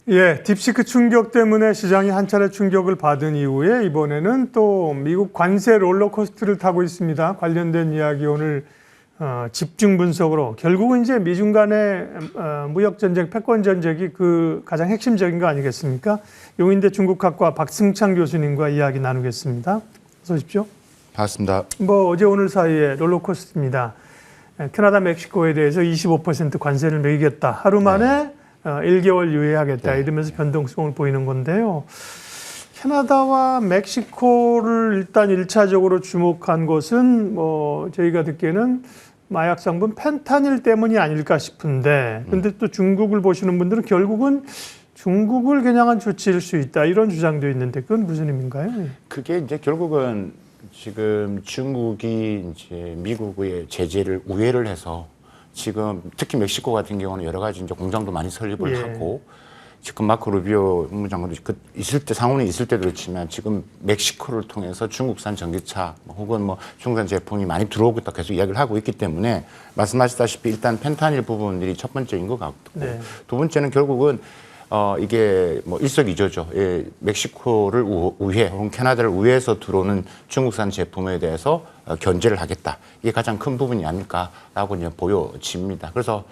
예, 딥시크 충격 때문에 시장이 한 차례 충격을 받은 이후에 이번에는 또 미국 관세 롤러코스터를 타고 있습니다. 관련된 이야기 오늘 집중 분석으로 결국은 이제 미중 간의 무역 전쟁, 패권 전쟁이 그 가장 핵심적인 거 아니겠습니까? 용인대 중국학과 박승창 교수님과 이야기 나누겠습니다. 어서 오십시오. 반갑습니다. 어제 오늘 사이에 롤러코스터입니다. 캐나다, 멕시코에 대해서 25% 관세를 매기겠다. 하루 만에 1개월 유예하겠다. 이러면서 변동성을 보이는 건데요. 캐나다와 멕시코를 일단 1차적으로 주목한 것은 저희가 듣기에는 마약 성분 펜타닐 때문이 아닐까 싶은데, 근데 또 중국을 보시는 분들은 결국은 중국을 겨냥한 조치일 수 있다, 이런 주장도 있는데 그건 무슨 의미인가요? 그게 이제 결국은 지금 중국이 이제 미국의 제재를 우회를 해서 지금 특히 멕시코 같은 경우는 여러 가지 이제 공장도 많이 설립을 하고, 지금 마크 루비오 국무장관도 있을 때, 상원이 있을 때도 그렇지만 지금 멕시코를 통해서 중국산 전기차 혹은 중국산 제품이 많이 들어오고 있다 계속 이야기를 하고 있기 때문에 말씀하셨다시피 일단 펜타닐 부분들이 첫 번째인 것 같고, 두 번째는 결국은 이게 일석이조죠. 예, 멕시코를 우회 혹은 캐나다를 우회해서 들어오는 중국산 제품에 대해서 견제를 하겠다. 이게 가장 큰 부분이 아닐까라고 이제 보여집니다. 그래서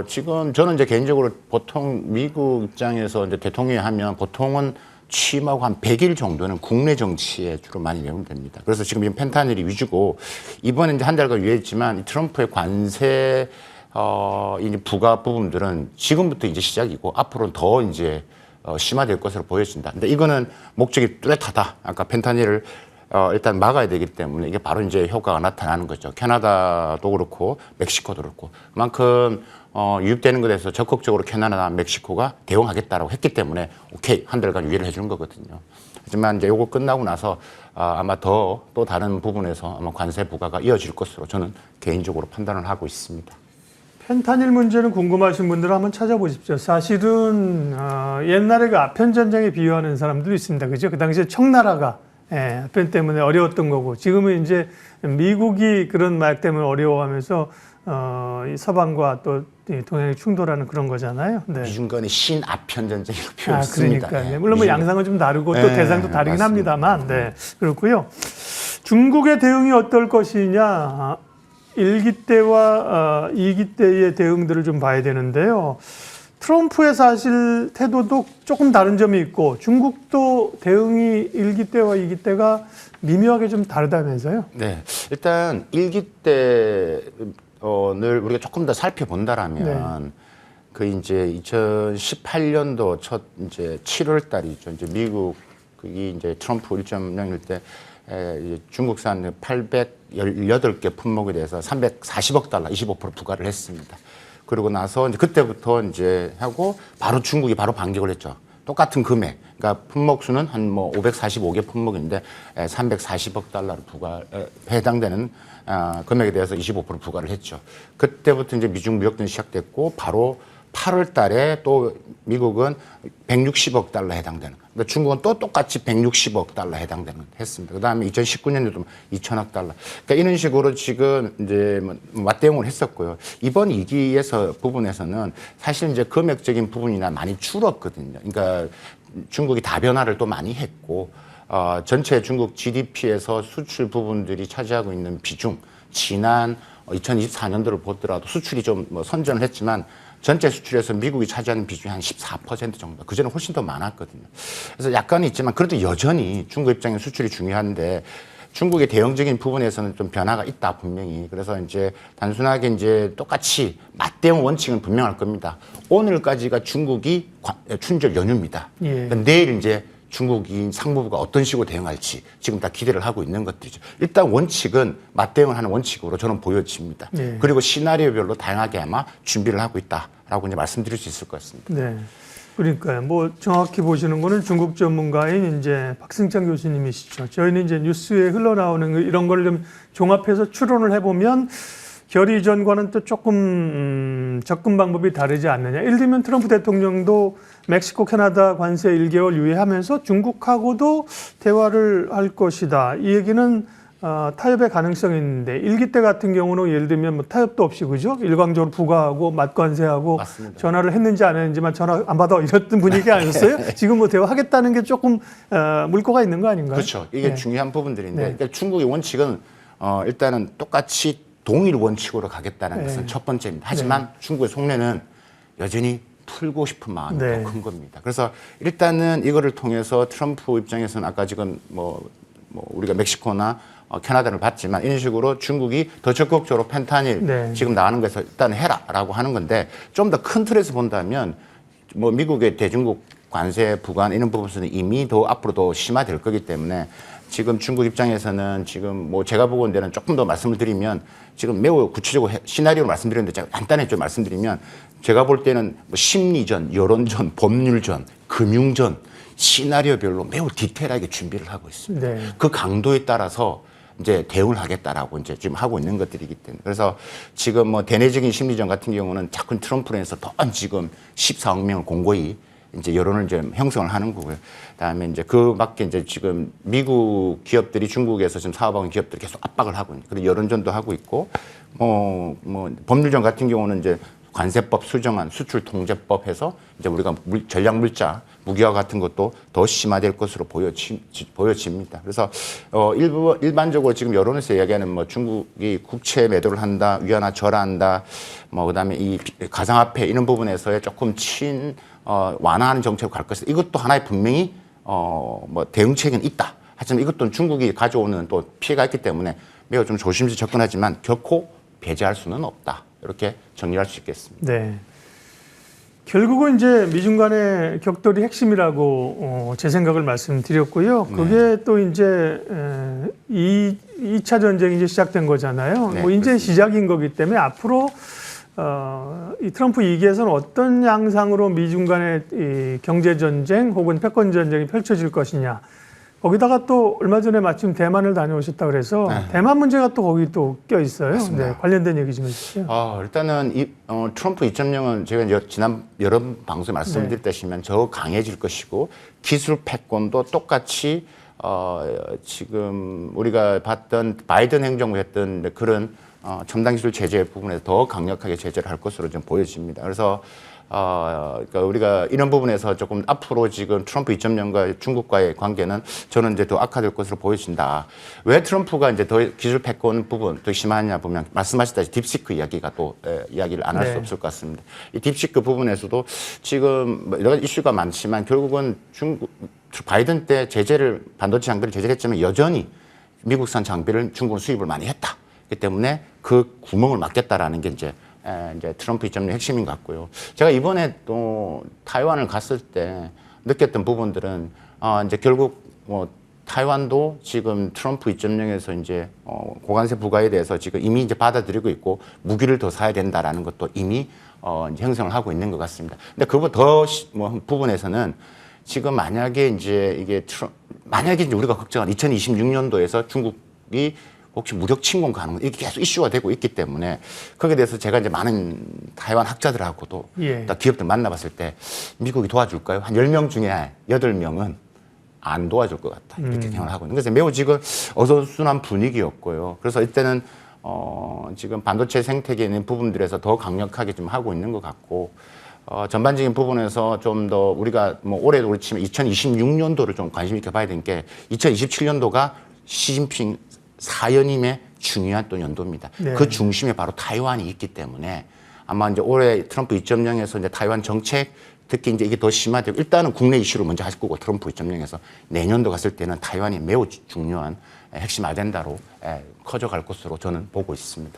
지금 저는 이제 개인적으로 보통 미국 입장에서 이제 대통령이 하면 보통은 취임하고 한 100일 정도는 국내 정치에 주로 많이 매운됩니다. 그래서 지금 이 펜타닐이 위주고, 이번에 이제 한 달간 유예했지만 이 트럼프의 관세 이제 부가 부분들은 지금부터 이제 시작이고 앞으로는 더 이제 심화될 것으로 보여진다. 근데 이거는 목적이 뚜렷하다. 아까 펜타닐을 일단 막아야 되기 때문에 이게 바로 이제 효과가 나타나는 거죠. 캐나다도 그렇고 멕시코도 그렇고, 그만큼 유입되는 것에 대해서 적극적으로 캐나다나 멕시코가 대응하겠다라고 했기 때문에 오케이 한 달간 유예를 해주는 거거든요. 하지만 이제 요거 끝나고 나서 아마 또 다른 부분에서 아마 관세 부과가 이어질 것으로 저는 개인적으로 판단을 하고 있습니다. 펜타닐 문제는 궁금하신 분들은 한번 찾아보십시오. 사실은 옛날에 그 아편 전쟁에 비유하는 사람들도 있습니다. 그죠? 그 당시에 청나라가 아편 때문에 어려웠던 거고, 지금은 이제 미국이 그런 마약 때문에 어려워하면서 이 서방과 또 동양이 충돌하는 그런 거잖아요. 네. 미중 간의 신아편 전쟁이라고 표현했습니다. 그러니까 물론 양상은 좀 다르고 또 대상도 다르긴 맞습니다. 합니다만, 그렇고요. 중국의 대응이 어떨 것이냐, 1기 때와 2기 때의 대응들을 좀 봐야 되는데요. 트럼프의 사실 태도도 조금 다른 점이 있고, 중국도 대응이 1기 때와 2기 때가 미묘하게 좀 다르다면서요? 네. 일단 1기 때를 우리가 조금 더 살펴본다라면, 그 이제 2018년도 첫 이제 7월 달이죠. 이제 미국이 이제 트럼프 1.0일 때 중국산 818개 품목에 대해서 340억 달러, 25% 부과를 했습니다. 그러고 나서 이제 그때부터 이제 하고 바로 중국이 바로 반격을 했죠. 똑같은 금액. 그러니까 품목 수는 한 545개 품목인데 340억 달러를 해당되는 금액에 대해서 25% 부과를 했죠. 그때부터 이제 미중 무역전이 시작됐고, 바로 8월 달에 또 미국은 160억 달러 해당되는, 근데 중국은 또 똑같이 160억 달러 해당되는 했습니다. 그 다음에 2019년에도 2천억 달러. 그러니까 이런 식으로 지금 이제 맞대응을 했었고요. 이번 2기에서 부분에서는 사실 이제 금액적인 부분이나 많이 줄었거든요. 그러니까 중국이 다변화를 또 많이 했고, 전체 중국 GDP에서 수출 부분들이 차지하고 있는 비중, 지난 2024년도를 보더라도 수출이 좀 선전을 했지만 전체 수출에서 미국이 차지하는 비중이 한 14% 정도. 그전에 훨씬 더 많았거든요. 그래서 약간은 있지만 그래도 여전히 중국 입장에 수출이 중요한데, 중국의 대형적인 부분에서는 좀 변화가 있다, 분명히. 그래서 이제 단순하게 이제 똑같이 맞대응 원칙은 분명할 겁니다. 오늘까지가 중국이 춘절 연휴입니다. 그러니까 내일 이제 중국이 상무부가 어떤 식으로 대응할지 지금 다 기대를 하고 있는 것들이죠. 일단 원칙은 맞대응을 하는 원칙으로 저는 보여집니다. 그리고 시나리오별로 다양하게 아마 준비를 하고 있다라고 이제 말씀드릴 수 있을 것 같습니다. 네. 그러니까요. 정확히 보시는 거는 중국 전문가인 이제 박승창 교수님이시죠. 저희는 이제 뉴스에 흘러나오는 이런 걸 좀 종합해서 추론을 해보면 결의 이전과는 또 조금 접근 방법이 다르지 않느냐. 예를 들면 트럼프 대통령도 멕시코, 캐나다 관세 1개월 유예하면서 중국하고도 대화를 할 것이다. 이 얘기는 타협의 가능성이 있는데 1기 때 같은 경우는 예를 들면 뭐 타협도 없이 그죠? 일광적으로 부과하고 맞관세하고 맞습니다. 전화를 했는지 안 했는지만 전화 안 받아 이랬던 분위기 아니었어요? 지금 뭐 대화하겠다는 게 조금 물꼬가 있는 거 아닌가요? 그렇죠. 이게 네. 중요한 부분들인데 네. 그러니까 중국의 원칙은 일단은 똑같이 동일 원칙으로 가겠다는 네. 것은 첫 번째입니다. 하지만 중국의 속내는 여전히 풀고 싶은 마음이 네. 더 큰 겁니다. 그래서 일단은 이거를 통해서 트럼프 입장에서는 아까 지금 뭐 우리가 멕시코나 캐나다를 봤지만 이런 식으로 중국이 더 적극적으로 펜타닐 네. 지금 나가는 것에서 일단 해라라고 하는 건데 좀 더 큰 틀에서 본다면 뭐 미국의 대중국 관세 부관 이런 부분에서는 이미 더 앞으로 더 심화될 거기 때문에 지금 중국 입장에서는 지금 뭐 제가 보고 있는 데는 조금 더 말씀을 드리면 지금 매우 구체적으로 시나리오를 말씀드렸는데 제가 간단히 좀 말씀드리면 제가 볼 때는 뭐 심리전, 여론전, 법률전, 금융전 시나리오별로 매우 디테일하게 준비를 하고 있습니다. 네. 그 강도에 따라서 이제 대응을 하겠다라고 이제 지금 하고 있는 것들이기 때문에 그래서 지금 뭐 대내적인 심리전 같은 경우는 자꾸 트럼프로 해서 더 지금 14억 명을 공고히 이제 여론을 좀 형성을 하는 거고요. 그다음에 이제 그 밖에 이제 지금 미국 기업들이 중국에서 지금 사업하는 기업들이 계속 압박을 하고 있는 그리고 여론전도 하고 있고 뭐 법률전 같은 경우는 이제 관세법 수정안, 수출 통제법 해서 이제 우리가 전략 물자, 무기화 같은 것도 더 심화될 것으로 보여집니다. 그래서 일반적으로 지금 여론에서 이야기하는 뭐 중국이 국채 매도를 한다, 위안화 절하한다, 뭐 그다음에 이 가상화폐 이런 부분에서의 조금 완화하는 정책으로 갈 것이다. 이것도 하나의 분명히 뭐 대응책은 있다. 하지만 이것도 중국이 가져오는 또 피해가 있기 때문에 매우 좀 조심스레 접근하지만 결코 배제할 수는 없다. 이렇게 정리할 수 있겠습니다. 네. 결국은 이제 미중 간의 격돌이 핵심이라고 제 생각을 말씀드렸고요. 그게 네. 또 이제 2차 전쟁이 이제 시작된 거잖아요. 네, 뭐 이제 그렇습니다. 시작인 거기 때문에 앞으로 이 트럼프 2기에서는 어떤 양상으로 미중 간의 이 경제 전쟁 혹은 패권 전쟁이 펼쳐질 것이냐. 거기다가 또 얼마 전에 마침 대만을 다녀오셨다 그래서 네. 대만 문제가 또 거기 또 껴 있어요. 맞습니다. 네, 관련된 얘기 좀 해주세요. 일단은 트럼프 2.0은 제가 지난 여러 방송에 말씀드렸다시피 더 강해질 것이고 기술 패권도 똑같이 지금 우리가 봤던 바이든 행정부 했던 그런 첨단 기술 제재 부분에서 더 강력하게 제재를 할 것으로 좀 보여집니다. 그래서 그러니까 우리가 이런 부분에서 조금 앞으로 지금 트럼프 2.0과 중국과의 관계는 저는 이제 더 악화될 것으로 보여진다. 왜 트럼프가 이제 더 기술 패권 부분 더 심하냐 보면 말씀하셨다시피 딥시크 이야기가 또 이야기를 안 할 수 네. 없을 것 같습니다. 이 딥시크 부분에서도 지금 여러 가지 이슈가 많지만 결국은 바이든 때 반도체 장비를 제재를 했지만 여전히 미국산 장비를 중국은 수입을 많이 했다. 그렇기 때문에 그 구멍을 막겠다라는 게 이제 트럼프 2.0의 핵심인 것 같고요. 제가 이번에 또 타이완을 갔을 때 느꼈던 부분들은 이제 결국 뭐 타이완도 지금 트럼프 2.0에서 이제 고관세 부과에 대해서 지금 이미 이제 받아들이고 있고 무기를 더 사야 된다라는 것도 이미 이제 형성을 하고 있는 것 같습니다. 근데 그보다 더 부분에서는 지금 만약에 이제 만약에 이제 우리가 걱정한 2026년도에서 중국이 혹시 무력 침공 가능 이게 계속 이슈가 되고 있기 때문에 거기에 대해서 제가 이제 많은 타이완 학자들하고도 기업들 만나봤을 때 미국이 도와줄까요? 한 10명 중에 8명은 안 도와줄 것 같다. 이렇게 생각을 하고 있는. 그래서 매우 지금 어수선한 분위기였고요. 그래서 이때는 지금 반도체 생태계에 있는 부분들에서 더 강력하게 좀 하고 있는 것 같고 전반적인 부분에서 좀 더 우리가 뭐 올해도 그렇지만 2026년도를 좀 관심 있게 봐야 되는 게 2027년도가 시진핑 4연임의 중요한 또 연도입니다. 네. 그 중심에 바로 타이완이 있기 때문에 아마 이제 올해 트럼프 2.0에서 이제 타이완 정책 특히 이제 이게 더 심화되고 일단은 국내 이슈를 먼저 하실 거고 트럼프 2.0에서 내년도 갔을 때는 타이완이 매우 중요한 핵심 아젠다로 커져갈 것으로 저는 보고 있습니다.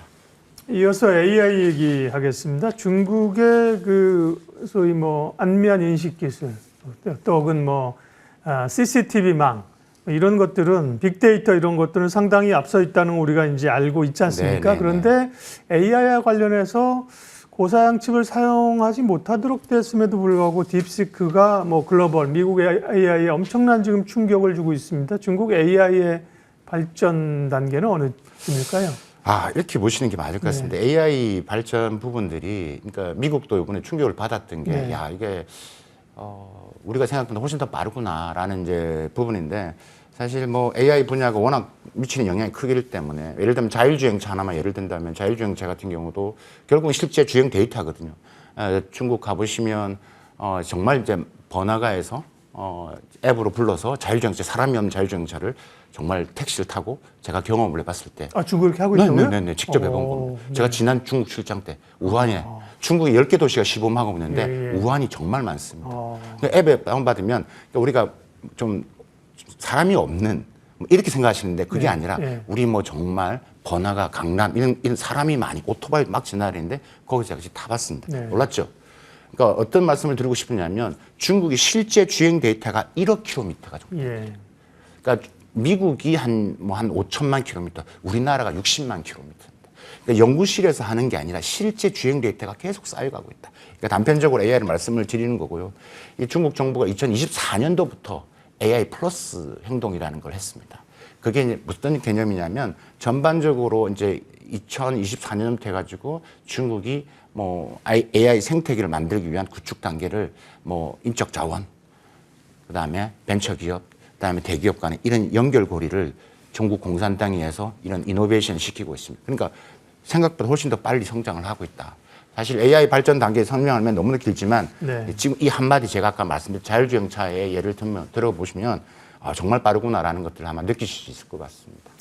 이어서 AI 얘기하겠습니다. 중국의 그 소위 뭐 안면 인식 기술 또 혹은 뭐 CCTV망 이런 것들은 빅데이터 이런 것들은 상당히 앞서 있다는 거 우리가 이제 알고 있지 않습니까? 네네네. 그런데 AI와 관련해서 고사양 칩을 사용하지 못하도록 됐음에도 불구하고 딥시크가 뭐 글로벌 미국 AI에 엄청난 지금 충격을 주고 있습니다. 중국 AI의 발전 단계는 어느 쯤일까요? 이렇게 보시는 게 맞을 것 같습니다. AI 발전 부분들이 그러니까 미국도 이번에 충격을 받았던 게 이게 우리가 생각보다 훨씬 더 빠르구나라는 이제 부분인데 사실 뭐 AI 분야가 워낙 미치는 영향이 크기 때문에 예를 들면 자율주행차 하나만 예를 든다면 자율주행차 같은 경우도 결국은 실제 주행 데이터거든요. 중국 가보시면 정말 이제 번화가에서 앱으로 불러서 자율주행차 사람이 없는 자율주행차를 정말 택시를 타고 제가 경험을 해봤을 때 중국 이렇게 하고 있다고요? 네네네 직접 해본 겁니다. 네. 제가 지난 중국 출장 때 우한에 중국에 10개 도시가 시범하고 있는데 예. 우한이 정말 많습니다. 그 앱에 다운받으면 우리가 좀 사람이 없는 이렇게 생각하시는데 그게 네. 아니라 네. 우리 뭐 정말 번화가 강남 이런 사람이 많이 오토바이 막 지나다니는데 거기 제가 같이 타봤습니다. 네. 몰랐죠? 그러니까 어떤 말씀을 드리고 싶으냐면 중국이 실제 주행 데이터가 1억 킬로미터가 정도. 예. 그러니까 미국이 한 5천만 킬로미터, 우리나라가 60만 킬로미터입니다. 그러니까 연구실에서 하는 게 아니라 실제 주행 데이터가 계속 쌓여가고 있다. 그러니까 단편적으로 AI를 말씀을 드리는 거고요. 이 중국 정부가 2024년도부터 AI 플러스 행동이라는 걸 했습니다. 그게 이제 무슨 개념이냐면 전반적으로 이제 2024년부터 해가지고 중국이 뭐 AI 생태계를 만들기 위한 구축 단계를 뭐 인적 자원, 그 다음에 벤처기업, 그 다음에 대기업 간의 이런 연결고리를 중국 공산당에서 이런 이노베이션을 시키고 있습니다. 그러니까 생각보다 훨씬 더 빨리 성장을 하고 있다. 사실 AI 발전 단계에 설명하면 너무나 길지만 네. 지금 이 한마디 제가 아까 말씀드린 자율주행차의 예를 들어보시면 정말 빠르구나라는 것들을 아마 느끼실 수 있을 것 같습니다.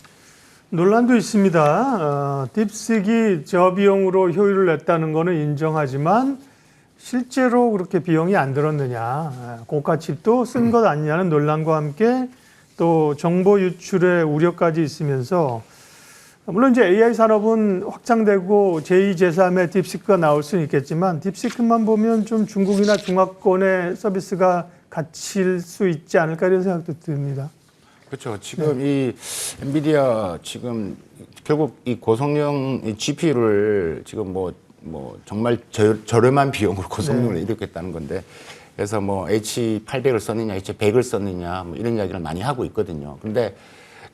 논란도 있습니다. 딥식이 저비용으로 효율을 냈다는 거는 인정하지만 실제로 그렇게 비용이 안 들었느냐, 고가 칩도 쓴 것 아니냐는 논란과 함께 또 정보 유출의 우려까지 있으면서 물론 이제 AI 산업은 확장되고 제2, 제3의 딥시크가 나올 수는 있겠지만 딥시크만 보면 좀 중국이나 중화권의 서비스가 갇힐 수 있지 않을까 이런 생각도 듭니다. 그렇죠. 지금 이 엔비디아 지금 결국 이 고성능 GPU를 지금 뭐 정말 저렴한 비용으로 고성능을 이루겠다는 건데 그래서 뭐 H800을 썼느냐, H100을 썼느냐 뭐 이런 이야기를 많이 하고 있거든요. 근데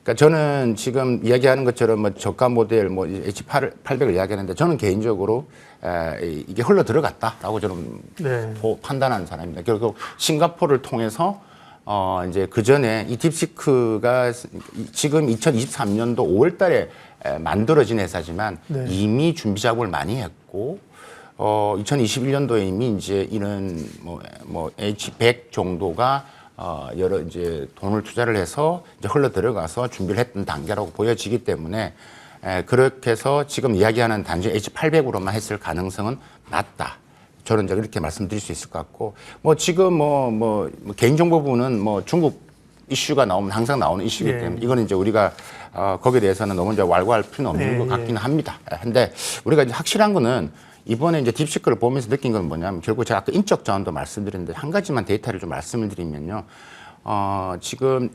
그러니까 저는 지금 이야기하는 것처럼 뭐 저가 모델 뭐 H800을 이야기하는데 저는 개인적으로 이게 흘러 들어갔다라고 저는 판단하는 사람입니다. 결국 싱가포르를 통해서 이제 그 전에 이 딥시크가 지금 2023년도 5월 달에 만들어진 회사지만 이미 준비 작업을 많이 했고 2021년도에 이미 이제 이런 뭐 H100 정도가 여러 이제 돈을 투자를 해서 이제 흘러 들어가서 준비를 했던 단계라고 보여지기 때문에 그렇게 해서 지금 이야기하는 단지 H800으로만 했을 가능성은 낮다. 저는 이제 이렇게 말씀드릴 수 있을 것 같고 뭐 지금 뭐 개인정보부는 뭐 중국 이슈가 나오면 항상 나오는 이슈이기 때문에 이거는 이제 우리가 거기에 대해서는 너무 이제 왈가할 필요는 없는 것 같기는 합니다. 근데 우리가 이제 확실한 거는 이번에 이제 딥시크를 보면서 느낀 건 뭐냐면 결국 제가 아까 인적 자원도 말씀드렸는데 한 가지만 데이터를 좀 말씀을 드리면요. 지금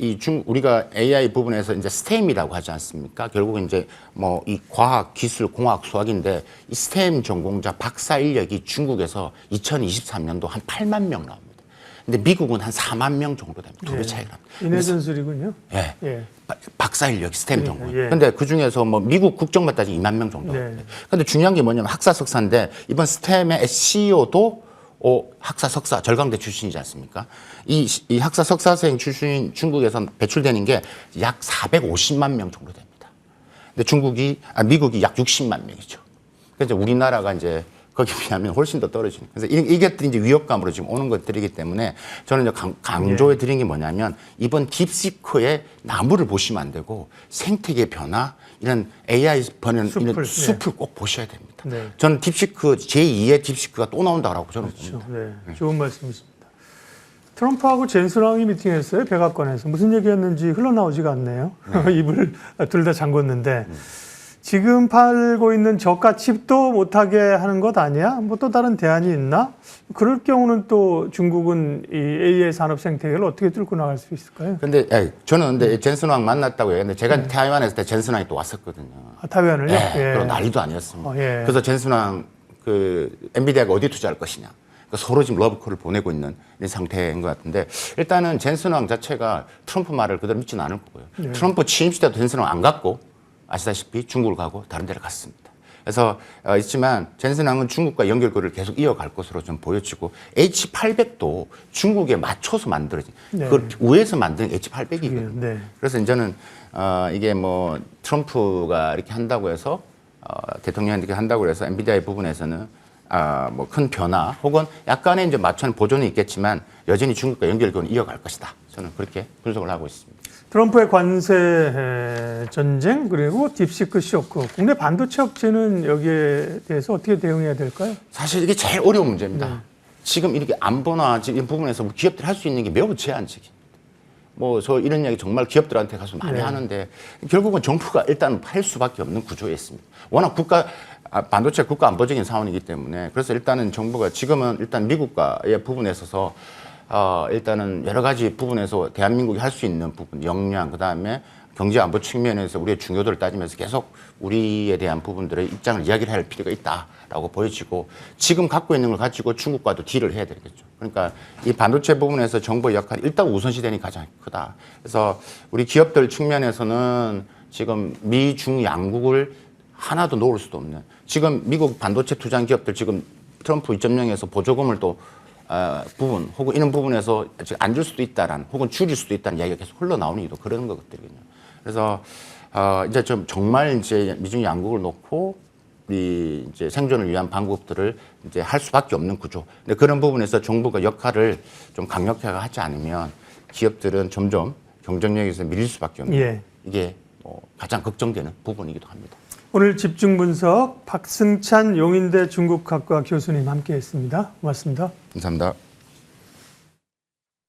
우리가 AI 부분에서 이제 STEM이라고 하지 않습니까? 결국은 이제 뭐 이 과학, 기술, 공학, 수학인데 이 STEM 전공자 박사 인력이 중국에서 2023년도 한 8만 명 나옵니다. 근데 미국은 한 4만 명 정도 됩니다. 두 배 차이가 납니다. 인해 전술이군요. 예. 박사 인력 스템 전공. 예. 근데 그 중에서 뭐 미국 국정만 따지면 2만 명 정도. 근데 중요한 게 뭐냐면 학사 석사인데 이번 스템의 CEO도 학사 석사 절강대 출신이지 않습니까? 이 학사 석사생 출신인 중국에서 배출되는 게 약 450만 명 정도 됩니다. 근데 미국이 약 60만 명이죠. 그래서 우리나라가 이제 거기에 비하면 훨씬 더 떨어지는. 그래서 이것들이 이제 위협감으로 지금 오는 것들이기 때문에 저는 이제 강조해 드린 게 뭐냐면 이번 딥시크의 나무를 보시면 안 되고 생태계 변화, 이런 AI 번연, 이런 숲을 꼭 보셔야 됩니다. 저는 딥시크, 제2의 딥시크가 또 나온다고 저는 봅니다. 좋은 말씀이십니다. 트럼프하고 젠슨왕이 미팅했어요. 백악관에서. 무슨 얘기였는지 흘러나오지가 않네요. 입을 둘 다 잠궜는데. 지금 팔고 있는 저가 칩도 못하게 하는 것 아니야? 뭐 또 다른 대안이 있나? 그럴 경우는 또 중국은 이 AI 산업 생태계를 어떻게 뚫고 나갈 수 있을까요? 근데 저는 근데 젠슨왕 만났다고 했는데 제가 타이완에서 때 젠슨왕이 또 왔었거든요. 타이완을요? 그런 난리도 아니었습니다. 그래서 젠슨왕 엔비디아가 어디 투자할 것이냐. 그러니까 서로 지금 러브콜을 보내고 있는 이런 상태인 것 같은데 일단은 젠슨왕 자체가 트럼프 말을 그대로 믿지는 않을 거고요. 트럼프 취임 시대도 젠슨왕 안 갔고 아시다시피 중국을 가고 다른 데를 갔습니다. 그래서 있지만 젠슨항은 중국과 연결고리를 계속 이어갈 것으로 좀 보여지고 H800도 중국에 맞춰서 만들어진 네. 그걸 위에서 만든 H800이거든요. 네. 그래서 이제는 이게 뭐 트럼프가 이렇게 한다고 해서 대통령한테 한다고 해서 엔비디아의 부분에서는 뭐 큰 변화 혹은 약간의 이제 맞춰는 보존이 있겠지만 여전히 중국과 연결고리는 이어갈 것이다. 저는 그렇게 분석을 하고 있습니다. 트럼프의 관세 전쟁 그리고 딥시크 쇼크. 국내 반도체 업체는 여기에 대해서 어떻게 대응해야 될까요? 사실 이게 제일 어려운 문제입니다. 지금 이렇게 안보나 지금 이 부분에서 기업들이 할 수 있는 게 매우 제한적입니다. 뭐 저 이런 이야기 정말 기업들한테 가서 많이 하는데 결국은 정부가 일단 할 수밖에 없는 구조에 있습니다. 워낙 반도체 국가 안보적인 상황이기 때문에 그래서 일단은 정부가 지금은 일단 미국과의 부분에 있어서 일단은 여러 가지 부분에서 대한민국이 할 수 있는 부분, 역량, 그 다음에 경제 안보 측면에서 우리의 중요도를 따지면서 계속 우리에 대한 부분들의 입장을 이야기를 할 필요가 있다라고 보여지고 지금 갖고 있는 걸 가지고 중국과도 딜을 해야 되겠죠. 그러니까 이 반도체 부분에서 정부의 역할이 일단 우선시되는 게 가장 크다. 그래서 우리 기업들 측면에서는 지금 미, 중 양국을 하나도 놓을 수도 없는 지금 미국 반도체 투자한 기업들 지금 트럼프 2.0에서 보조금을 또 부분 혹은 이런 부분에서 안 줄 수도 있다라는 혹은 줄일 수도 있다는 이야기가 계속 흘러나오는 이유도 그런 것들이거든요. 그래서 이제 좀 정말 이제 미중 양국을 놓고 이 이제 생존을 위한 방법들을 이제 할 수밖에 없는 구조. 근데 그런 부분에서 정부가 역할을 좀 강력하게 하지 않으면 기업들은 점점 경쟁력에서 밀릴 수밖에 없는 이게 가장 걱정되는 부분이기도 합니다. 오늘 집중 분석 박승찬 용인대 중국학과 교수님 함께했습니다. 고맙습니다. 감사합니다.